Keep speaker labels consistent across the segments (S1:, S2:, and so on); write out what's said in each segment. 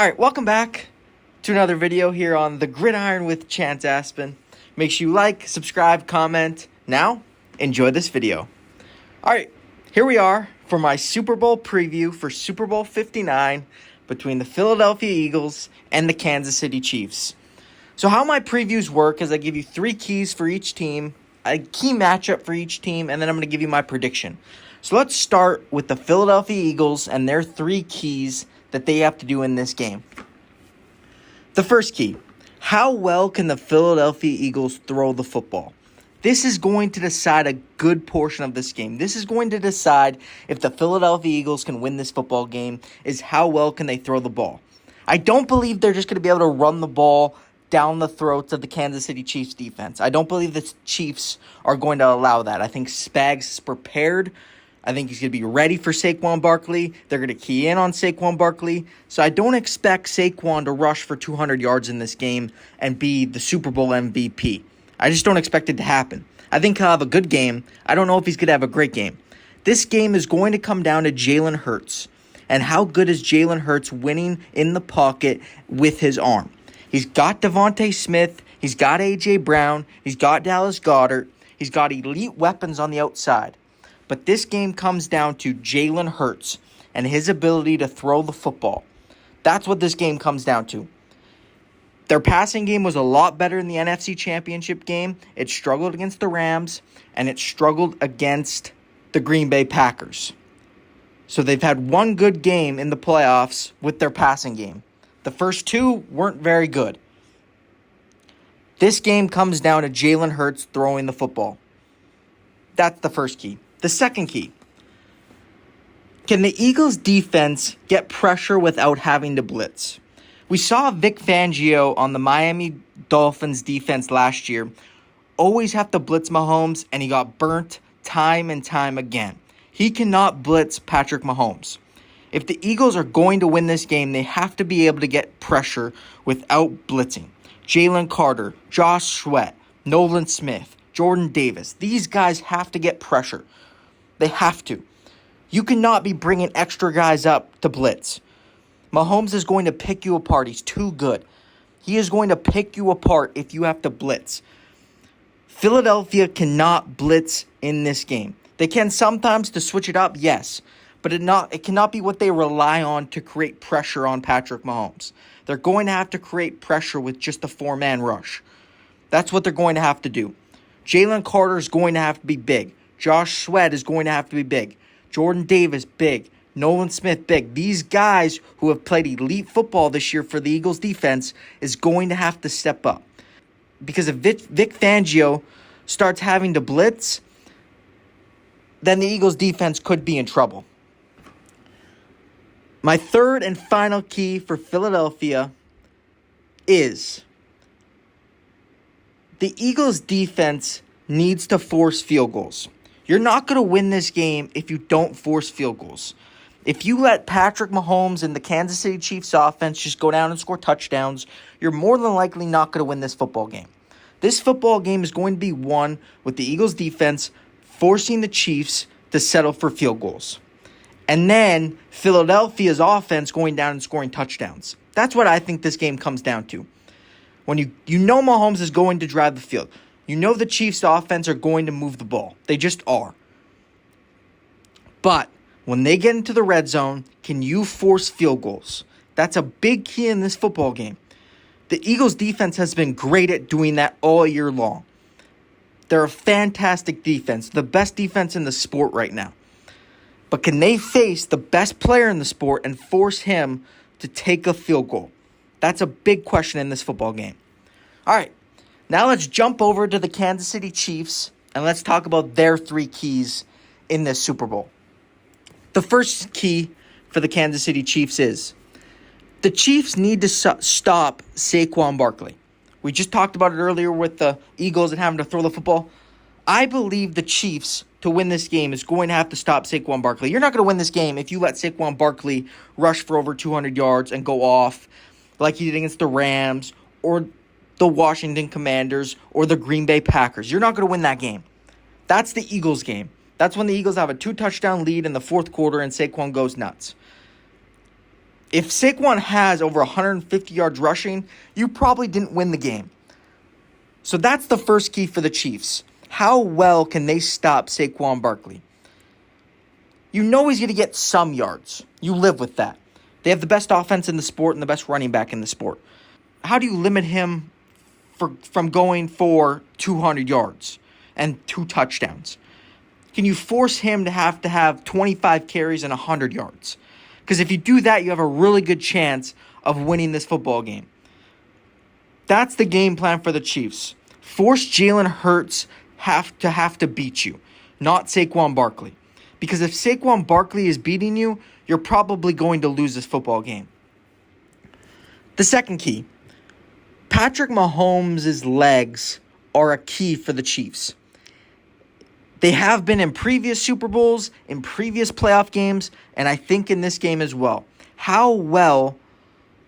S1: Alright, welcome back to another video here on the Gridiron with Chance Aspen. Make sure you like, subscribe, comment. Now, enjoy this video. Alright, here we are for my Super Bowl preview for Super Bowl 59 between the Philadelphia Eagles and the Kansas City Chiefs. So how my previews work is I give you 3 keys for each team, a key matchup for each team, and then I'm going to give you my prediction. So let's start with the Philadelphia Eagles and their 3 keys that they have to do in this game. The first key, how well can the Philadelphia Eagles throw the football? This is going to decide a good portion of this game. This is going to decide if the Philadelphia Eagles can win this football game, is how well can they throw the ball. I don't believe they're just going to be able to run the ball down the throats of the Kansas City Chiefs defense. I don't believe the Chiefs are going to allow that. I think Spags is prepared. I think he's going to be ready for Saquon Barkley. They're going to key in on Saquon Barkley. So I don't expect Saquon to rush for 200 yards in this game and be the Super Bowl MVP. I just don't expect it to happen. I think he'll have a good game. I don't know if he's going to have a great game. This game is going to come down to Jalen Hurts. And how good is Jalen Hurts winning in the pocket with his arm? He's got Devontae Smith. He's got A.J. Brown. He's got Dallas Goedert. He's got elite weapons on the outside. But this game comes down to Jalen Hurts and his ability to throw the football. That's what this game comes down to. Their passing game was a lot better in the NFC Championship game. It struggled against the Rams, and it struggled against the Green Bay Packers. So they've had one good game in the playoffs with their passing game. The first 2 weren't very good. This game comes down to Jalen Hurts throwing the football. That's the first key. The second key, can the Eagles' defense get pressure without having to blitz? We saw Vic Fangio on the Miami Dolphins defense last year always have to blitz Mahomes, and he got burnt time and time again. He cannot blitz Patrick Mahomes. If the Eagles are going to win this game, they have to be able to get pressure without blitzing. Jalen Carter, Josh Sweat, Nolan Smith, Jordan Davis, these guys have to get pressure. They have to. You cannot be bringing extra guys up to blitz. Mahomes is going to pick you apart. He's too good. He is going to pick you apart if you have to blitz. Philadelphia cannot blitz in this game. They can sometimes to switch it up, yes. But it cannot be what they rely on to create pressure on Patrick Mahomes. They're going to have to create pressure with just a 4-man rush. That's what they're going to have to do. Jalen Carter is going to have to be big. Josh Sweat is going to have to be big. Jordan Davis, big. Nolan Smith, big. These guys who have played elite football this year for the Eagles defense is going to have to step up. Because if Vic Fangio starts having to blitz, then the Eagles defense could be in trouble. My third and final key for Philadelphia is the Eagles defense needs to force field goals. You're not going to win this game if you don't force field goals. If you let Patrick Mahomes and the Kansas City Chiefs offense just go down and score touchdowns, you're more than likely not going to win this football game. This football game is going to be won with the Eagles defense forcing the Chiefs to settle for field goals. And then Philadelphia's offense going down and scoring touchdowns. That's what I think this game comes down to. When you know Mahomes is going to drive the field. You know the Chiefs' offense are going to move the ball. They just are. But when they get into the red zone, can you force field goals? That's a big key in this football game. The Eagles' defense has been great at doing that all year long. They're a fantastic defense, the best defense in the sport right now. But can they face the best player in the sport and force him to take a field goal? That's a big question in this football game. All right, now let's jump over to the Kansas City Chiefs and let's talk about their 3 keys in this Super Bowl. The first key for the Kansas City Chiefs is the Chiefs need to stop Saquon Barkley. We just talked about it earlier with the Eagles and having to throw the football. I believe the Chiefs, to win this game, is going to have to stop Saquon Barkley. You're not going to win this game if you let Saquon Barkley rush for over 200 yards and go off like he did against the Rams or the Washington Commanders or the Green Bay Packers. You're not going to win that game. That's the Eagles game. That's when the Eagles have a 2-touchdown lead in the fourth quarter and Saquon goes nuts. If Saquon has over 150 yards rushing, you probably didn't win the game. So that's the first key for the Chiefs. How well can they stop Saquon Barkley? You know he's going to get some yards. You live with that. They have the best offense in the sport and the best running back in the sport. How do you limit him from going for 200 yards and 2 touchdowns? Can you force him to have 25 carries and 100 yards? Because if you do that, you have a really good chance of winning this football game. That's the game plan for the Chiefs. Force Jalen Hurts have to beat you, not Saquon Barkley. Because if Saquon Barkley is beating you, you're probably going to lose this football game. The second key, Patrick Mahomes' legs are a key for the Chiefs. They have been in previous Super Bowls, in previous playoff games, and I think in this game as well. How well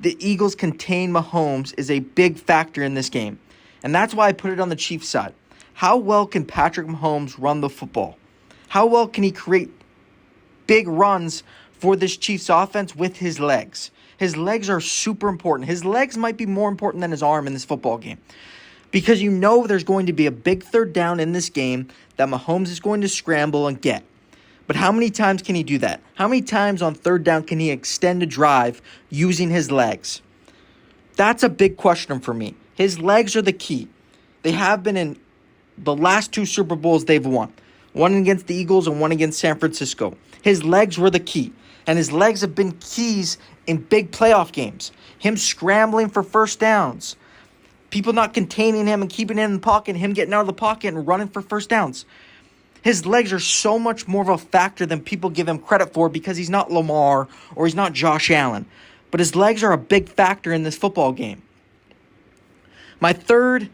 S1: the Eagles contain Mahomes is a big factor in this game. And that's why I put it on the Chiefs side. How well can Patrick Mahomes run the football? How well can he create big runs for this Chiefs offense with his legs? His legs are super important. His legs might be more important than his arm in this football game. Because you know there's going to be a big third down in this game that Mahomes is going to scramble and get. But how many times can he do that? How many times on third down can he extend a drive using his legs? That's a big question for me. His legs are the key. They have been in the last 2 Super Bowls they've won. One against the Eagles and one against San Francisco. His legs were the key. And his legs have been keys in big playoff games. Him scrambling for first downs. People not containing him and keeping him in the pocket. Him getting out of the pocket and running for first downs. His legs are so much more of a factor than people give him credit for because he's not Lamar or he's not Josh Allen. But his legs are a big factor in this football game. My third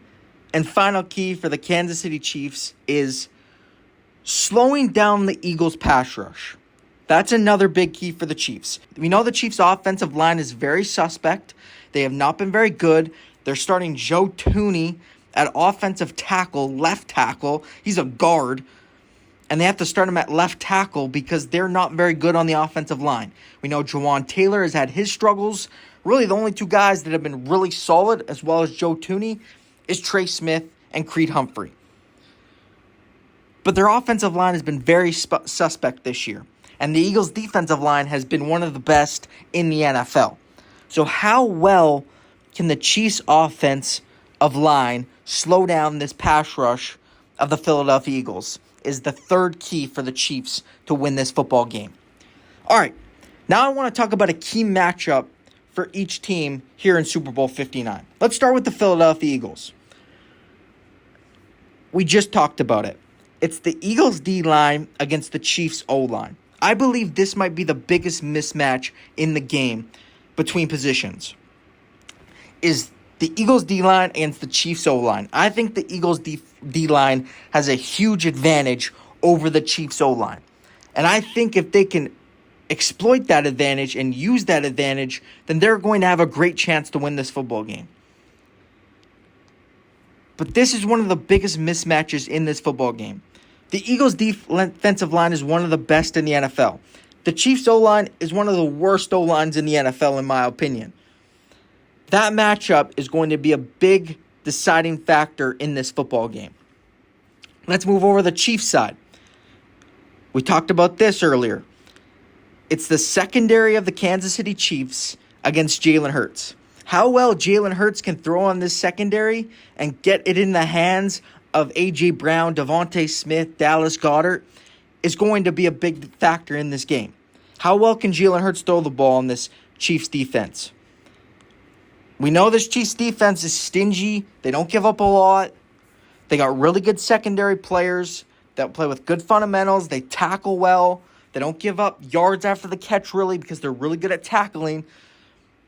S1: and final key for the Kansas City Chiefs is slowing down the Eagles' pass rush. That's another big key for the Chiefs. We know the Chiefs' offensive line is very suspect. They have not been very good. They're starting Joe Thuney at offensive tackle, left tackle. He's a guard. And they have to start him at left tackle because they're not very good on the offensive line. We know Jawan Taylor has had his struggles. Really, the only 2 guys that have been really solid, as well as Joe Thuney, is Trey Smith and Creed Humphrey. But their offensive line has been very suspect this year. And the Eagles' defensive line has been one of the best in the NFL. So how well can the Chiefs' offensive line slow down this pass rush of the Philadelphia Eagles is the third key for the Chiefs to win this football game. All right, now I want to talk about a key matchup for each team here in Super Bowl 59. Let's start with the Philadelphia Eagles. We just talked about it. It's the Eagles' D-line against the Chiefs' O-line. I believe this might be the biggest mismatch in the game between positions. Is the Eagles' D-line against the Chiefs' O-line. I think the Eagles' D-line has a huge advantage over the Chiefs' O-line. And I think if they can exploit that advantage and use that advantage, then they're going to have a great chance to win this football game. But this is one of the biggest mismatches in this football game. The Eagles' defensive line is one of the best in the NFL. The Chiefs' O-line is one of the worst O-lines in the NFL, in my opinion. That matchup is going to be a big deciding factor in this football game. Let's move over to the Chiefs side. We talked about this earlier. It's the secondary of the Kansas City Chiefs against Jalen Hurts. How well Jalen Hurts can throw on this secondary and get it in the hands of A.J. Brown, Devontae Smith, Dallas Goedert is going to be a big factor in this game. How well can Jalen Hurts throw the ball in this Chiefs defense? We know this Chiefs defense is stingy. They don't give up a lot. They got really good secondary players that play with good fundamentals. They tackle well. They don't give up yards after the catch, really, because they're really good at tackling.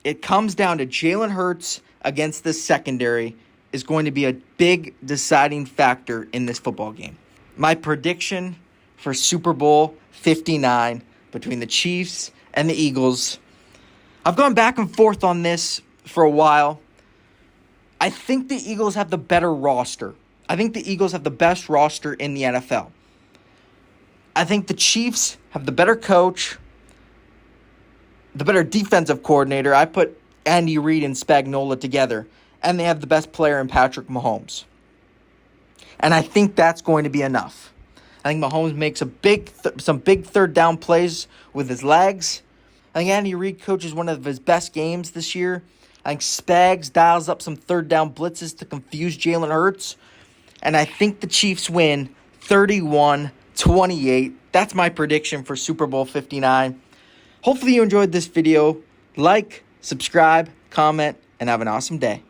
S1: It comes down to Jalen Hurts against this secondary is going to be a big deciding factor in this football game. My prediction for Super Bowl 59 between the Chiefs and the Eagles. I've gone back and forth on this for a while. I think the Eagles have the better roster. I think the Eagles have the best roster in the NFL. I think the Chiefs have the better coach. the better defensive coordinator. I put Andy Reid and Spagnuolo together, and they have the best player in Patrick Mahomes. And I think that's going to be enough. I think Mahomes makes some big third down plays with his legs. I think Andy Reid coaches one of his best games this year. I think Spags dials up some third down blitzes to confuse Jalen Hurts. And I think the Chiefs win 31-28. That's my prediction for Super Bowl 59. Hopefully you enjoyed this video. Like, subscribe, comment, and have an awesome day.